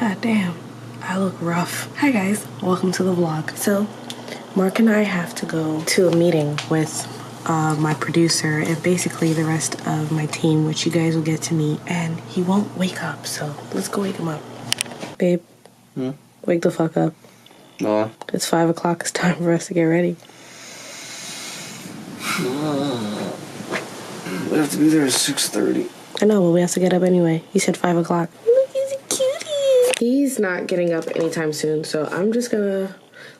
God damn, I look rough. Hi guys, welcome to the vlog. So, Mark and I have to go to a meeting with my producer and basically the rest of my team, which you guys will get to meet. And he won't wake up, so let's go wake him up. Babe, wake the fuck up. It's 5 o'clock, it's time for us to get ready. We have to be there at 6:30. I know, but we have to get up anyway. He said 5 o'clock. Look, he's a cutie. He's not getting up anytime soon, so I'm just gonna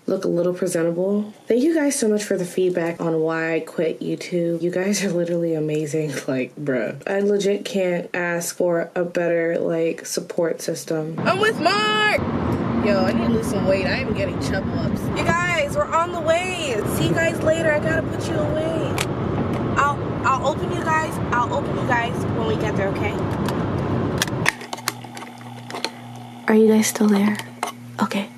look a little presentable. Thank you guys so much for the feedback on why I quit YouTube. You guys are literally amazing. Like, bruh. I legit can't ask for a better, like, support system. I'm with Mark! Yo, I need to lose some weight. I am getting chub ups. You guys, we're on the way. See you guys later. I gotta put you away. I'll open you guys. I'll open you guys when we get there, okay? Are you guys still there? Okay,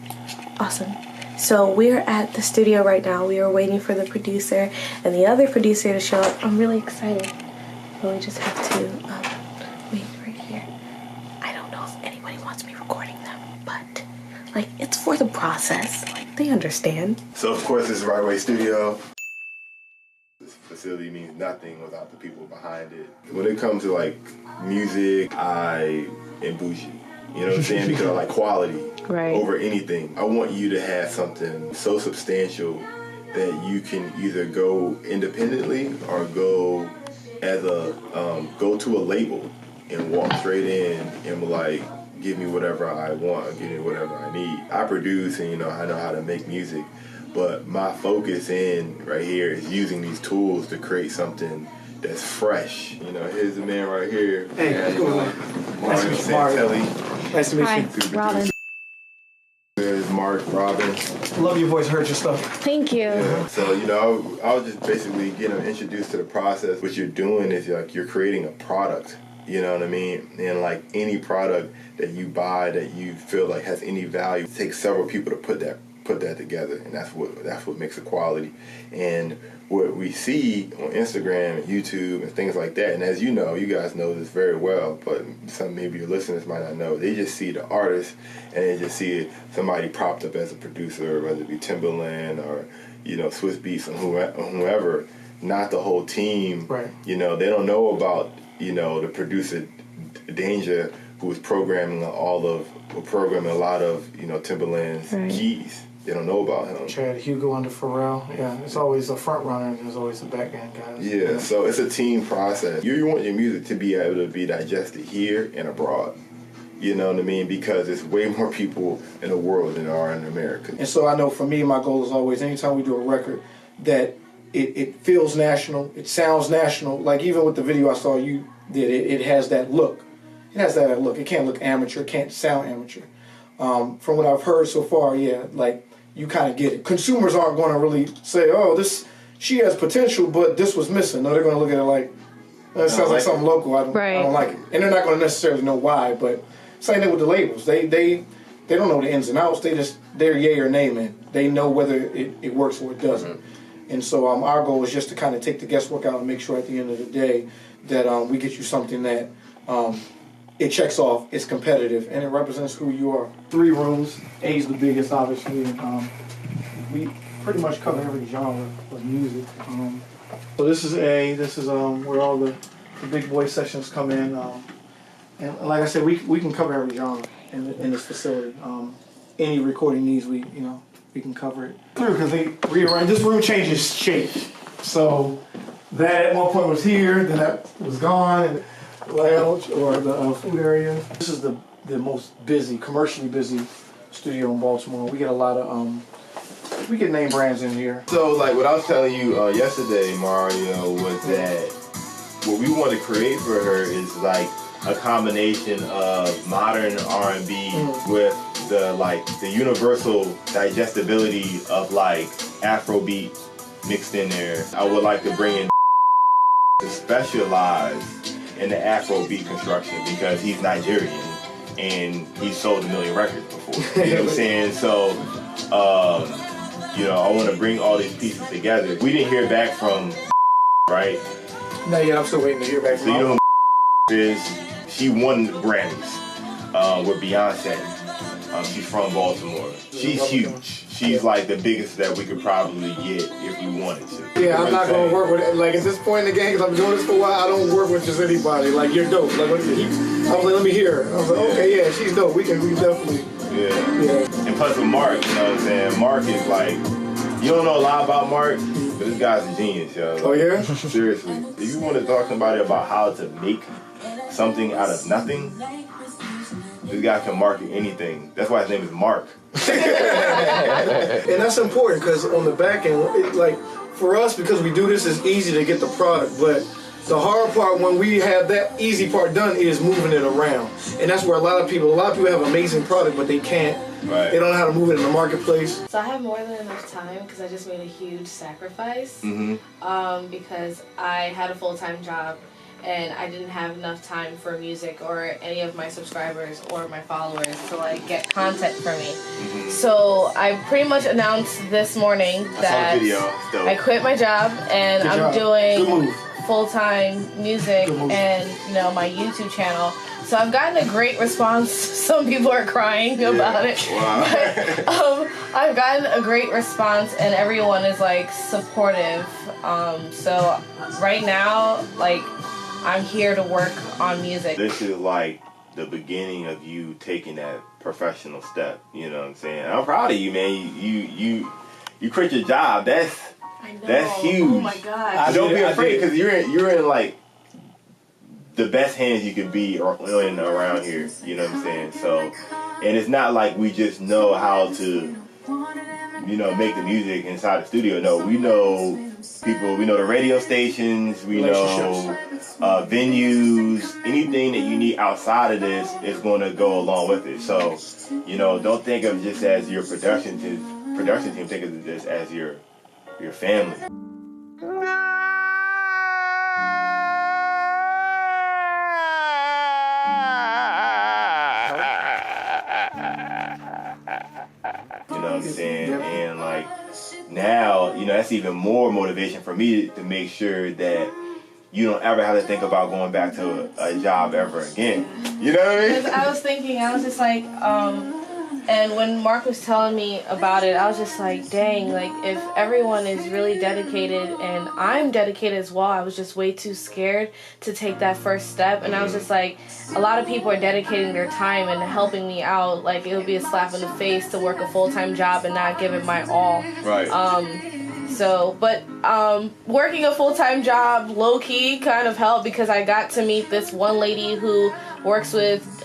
awesome. So we're at the studio right now. We are waiting for the producer and the other producer to show up. I'm really excited. But we just have to wait right here. I don't know if anybody wants me recording them, but like it's for the process. Like they understand. So of course this is Right Way Studio. This facility means nothing without the people behind it. When it comes to like music, I am bougie. You know what I'm saying? Because I like quality over anything. I want you to have something so substantial that you can either go independently or go as a go to a label and walk straight in and be like, give me whatever I want, give me whatever I need. I produce and I know how to make music. But my focus right here is using these tools to create something that's fresh. Here's the man right here. Hey, Mario Santelli. Nice to meet Hi, you. Robin. There's Mark, Robin. Love your voice, heard your stuff. Thank you. Yeah. So, I was just basically getting introduced to the process. What you're doing is like you're creating a product. You know what I mean? And like any product that you buy that you feel like has any value, it takes several people to put that together, and that's what makes it quality. And what we see on Instagram and YouTube and things like that, and as you know, you guys know this very well, but maybe your listeners might not know, they just see the artist and they just see somebody propped up as a producer, whether it be Timbaland or Swiss Beats or whoever, not the whole team. Right. They don't know about the producer Danger, who was programming a lot of Timbaland's keys. They don't know about him. Chad Hugo under Pharrell. Yeah, it's always a front runner and there's always a back end guys. Yeah, so it's a team process. You want your music to be able to be digested here and abroad. You know what I mean? Because there's way more people in the world than there are in America. And so I know for me, my goal is always, anytime we do a record, that it feels national, it sounds national. Like even with the video I saw you did, it has that look. It has that look. It can't look amateur, it can't sound amateur. From what I've heard so far, like, you kind of get it. Consumers aren't going to really say, oh, she has potential, but this was missing. No, they're going to look at it like, it sounds like something local. I don't like it. And they're not going to necessarily know why, but same thing with the labels. They don't know the ins and outs. They're yay or nay, man. They know whether it works or it doesn't. And so our goal is just to kind of take the guesswork out and make sure at the end of the day that we get you something that it checks off, it's competitive, and it represents who you are. 3 rooms, A's the biggest, obviously. We pretty much cover every genre of music. So this is A, this is where all the big boy sessions come in. And like I said, we can cover every genre in this facility. Any recording needs, we can cover it. Because they rearrange, this room changes shape. So that at one point was here, then that was gone. And lounge or the food area. This is the most busy, commercially busy studio in Baltimore. We get a lot of we get name brands in here. So like what I was telling you yesterday, Mario, was that what we want to create for her is like a combination of modern R&B with the universal digestibility of like Afrobeat mixed in there. I would like to bring in to specialize in the Afrobeat construction because he's Nigerian and he's sold 1 million records before. You know what I'm saying? So, I want to bring all these pieces together. We didn't hear back from right? No, yeah, I'm still waiting to hear back from her. So you know who is? She won Grammys with Beyonce. She's from Baltimore. She's huge. She's like the biggest that we could probably get if we wanted to. Yeah, I'm not gonna work with it. Like at this point in the game, because I've been doing this for a while, I don't work with just anybody. Like you're dope. Like I was like, let me hear her. I was like, okay, yeah, she's dope. We definitely. Yeah. And plus with Mark, you know what I'm saying? Mark is like, you don't know a lot about Mark, but this guy's a genius, yo. Oh yeah? Seriously. If you want to talk to somebody about how to make something out of nothing, this guy can market anything. That's why his name is Mark. And that's important because on the back end, like for us, because we do this, it's easy to get the product. But the hard part when we have that easy part done is moving it around. And that's where a lot of people have amazing product, but they can't. Right. They don't know how to move it in the marketplace. So I have more than enough time because I just made a huge sacrifice. Because I had a full-time job and I didn't have enough time for music or any of my subscribers or my followers to like get content for me. So I pretty much announced this morning that I quit my job and I'm doing full-time music and my YouTube channel. So I've gotten a great response. Some people are crying about it. Wow. But, I've gotten a great response and everyone is like supportive. So right now, like, I'm here to work on music. This is like the beginning of you taking that professional step. You know what I'm saying? I'm proud of you, man. You quit your job. That's huge. Oh my God. Don't be afraid because you're in like the best hands you could be in around here. You know what I'm saying? So, and it's not like we just know how to, make the music inside the studio. No, we know people. We know the radio stations. We know venues. Anything that you need outside of this is going to go along with it. So, don't think of just as your production team. Think of this as your family. You know what I'm saying? And like now, that's even more motivation for me to make sure that you don't ever have to think about going back to a job ever again. You know what I mean? I was just like, and when Mark was telling me about it, I was just like, dang, like if everyone is really dedicated and I'm dedicated as well, I was just way too scared to take that first step. And I was just like, a lot of people are dedicating their time and helping me out. Like it would be a slap in the face to work a full-time job and not give it my all. Right. But working a full-time job low-key kind of helped because I got to meet this one lady who works with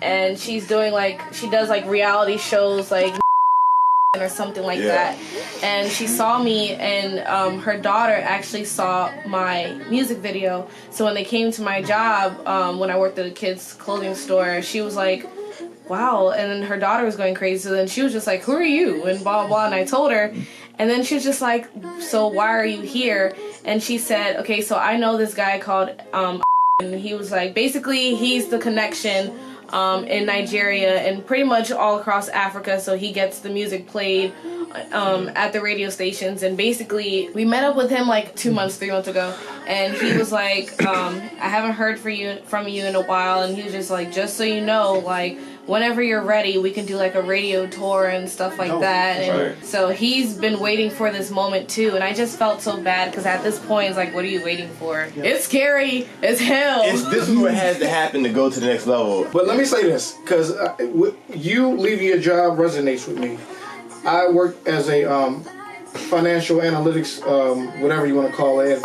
and she's doing she does reality shows or something like that. And she saw me and her daughter actually saw my music video. So when they came to my job, when I worked at a kid's clothing store, she was like, wow. And then her daughter was going crazy. So then she was just like, who are you? And blah, blah, blah. And I told her. And then she was just like, so why are you here? And she said, okay, so I know this guy called and he was like, basically he's the connection in Nigeria and pretty much all across Africa, so he gets the music played at the radio stations. And basically we met up with him 3 months ago, and he was like, I haven't heard from you in a while, and he was just like, just so you know, whenever you're ready, we can do a radio tour and stuff like that. And so he's been waiting for this moment too, and I just felt so bad because at this point it's like, what are you waiting for? Yep. It's scary as hell. This is what has to happen to go to the next level. But let me say this, because you leaving your job resonates with me. I worked as a financial analytics, whatever you want to call it,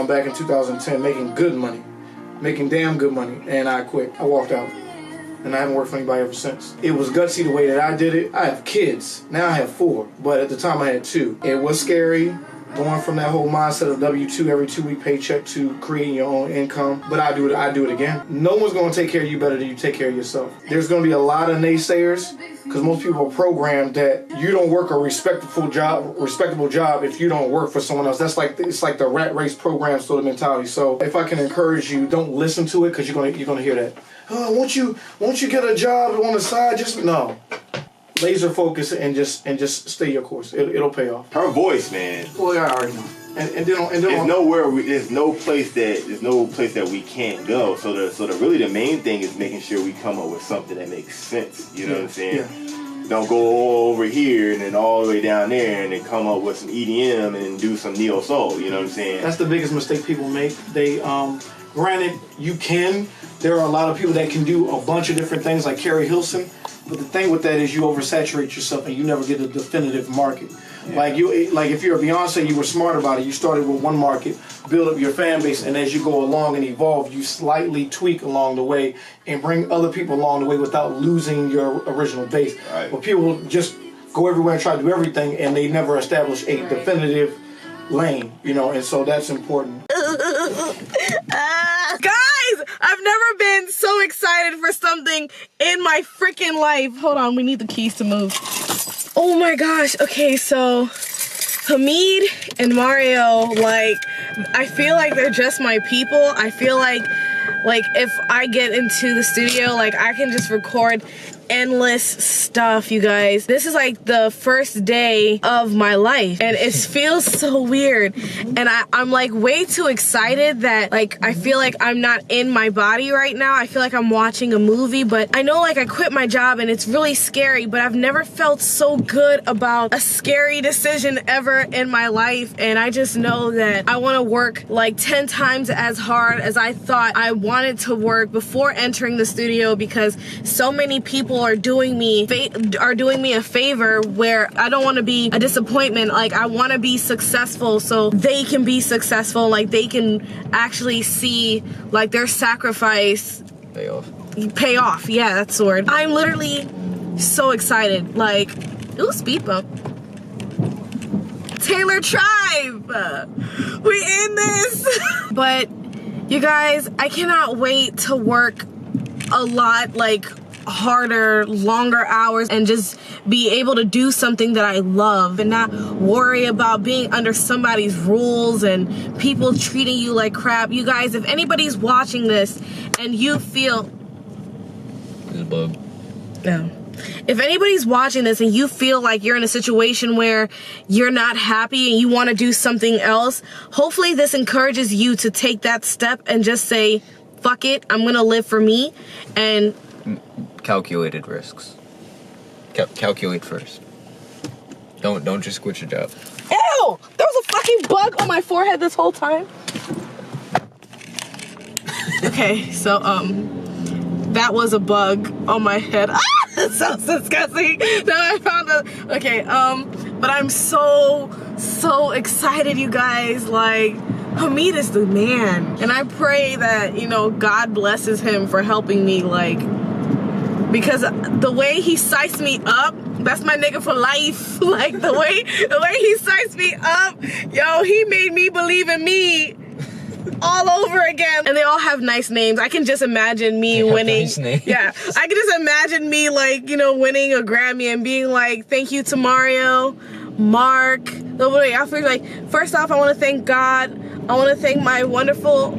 back in 2010, making good money, making damn good money, and I quit. I walked out. And I haven't worked for anybody ever since. It was gutsy the way that I did it. I have kids. Now I have 4. But at the time I had 2. It was scary going from that whole mindset of W-2 every 2-week paycheck to creating your own income. But I do it again. No one's going to take care of you better than you take care of yourself. There's going to be a lot of naysayers because most people are programmed that you don't work a respectable job if you don't work for someone else. It's like the rat race program sort of mentality. So if I can encourage you, don't listen to it because you're gonna hear that. Oh, won't you get a job on the side? Just no. Laser focus and just stay your course. It'll pay off. Her voice, man. Well, I already know. And then there's no place that we can't go. So really the main thing is making sure we come up with something that makes sense. You know what I'm saying? Yeah. Don't go all over here and then all the way down there and then come up with some EDM and do some neo soul. You know what I'm saying? That's the biggest mistake people make. They granted there are a lot of people that can do a bunch of different things like Carrie Hilson, but the thing with that is you oversaturate yourself and you never get a definitive market. Yeah. Like if you're a Beyonce, you were smart about it. You started with one market, build up your fan base, and as you go along and evolve, you slightly tweak along the way and bring other people along the way without losing your original base. Right. But people just go everywhere and try to do everything, and they never establish a definitive lane, and so that's important. Guys, I've never been so excited for something in my freaking life. Hold on, we need the keys to move. Oh my gosh, okay, so Hamid and Mario, I feel like they're just my people. I feel like if I get into the studio, I can just record endless stuff, you guys. This is like the first day of my life and it feels so weird, and I'm way too excited that I feel like I'm not in my body right now. I feel like I'm watching a movie, but I know I quit my job and it's really scary, but I've never felt so good about a scary decision ever in my life, and I just know that I want to work 10 times as hard as I thought I wanted to work before entering the studio, because so many people are doing me a favor where I don't want to be a disappointment. I want to be successful so they can be successful. They can actually see their sacrifice pay off. Yeah, that's the word. I'm literally so excited. Ooh, speed bump. Taylor Tribe, we in this. But you guys, I cannot wait to work a lot harder, longer hours, and just be able to do something that I love and not worry about being under somebody's rules and people treating you like crap. You guys, if anybody's watching this and you feel... There's a bug. No. If anybody's watching this and you feel like you're in a situation where you're not happy and you want to do something else, hopefully this encourages you to take that step and just say, fuck it, I'm gonna live for me. And calculated risks. Calculate first. Don't just quit your job. Ew! There was a fucking bug on my forehead this whole time. Okay, so that was a bug on my head. Ah! That sounds disgusting. Now I found a... Okay, but I'm so excited, you guys. Hamid is the man. And I pray that, God blesses him for helping me, because the way he sized me up, that's my nigga for life. The way he sized me up, yo, he made me believe in me all over again. And they all have nice names. I can just imagine me winning. Nice names. Yeah, I can just imagine me winning a Grammy and being thank you to Mario, Mark. I feel first off, I want to thank God. I want to thank my wonderful,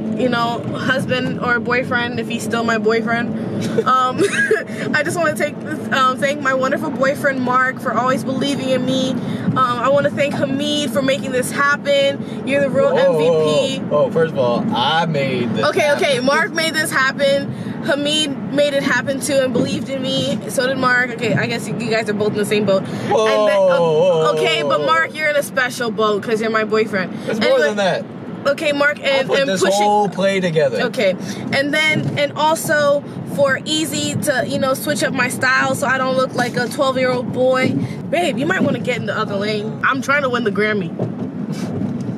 husband or boyfriend, if he's still my boyfriend. I just want to thank my wonderful boyfriend, Mark, for always believing in me. I want to thank Hamid for making this happen. You're the real MVP. Oh, first of all, I made this happen. Okay, Mark made this happen. Hamid made it happen too and believed in me. So did Mark. Okay, I guess you guys are both in the same boat. Okay, but Mark, you're in a special boat because you're my boyfriend. It's more than that. Okay, Mark, and put this pushing whole play together. Okay, and also for easy to switch up my style so I don't look like a 12-year-old boy. Babe, you might want to get in the other lane. I'm trying to win the Grammy.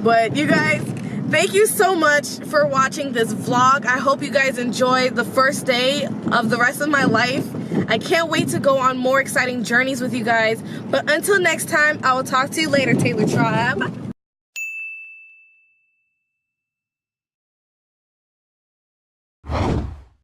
But you guys, thank you so much for watching this vlog. I hope you guys enjoyed the first day of the rest of my life. I can't wait to go on more exciting journeys with you guys. But until next time, I will talk to you later, Taylor Tribe.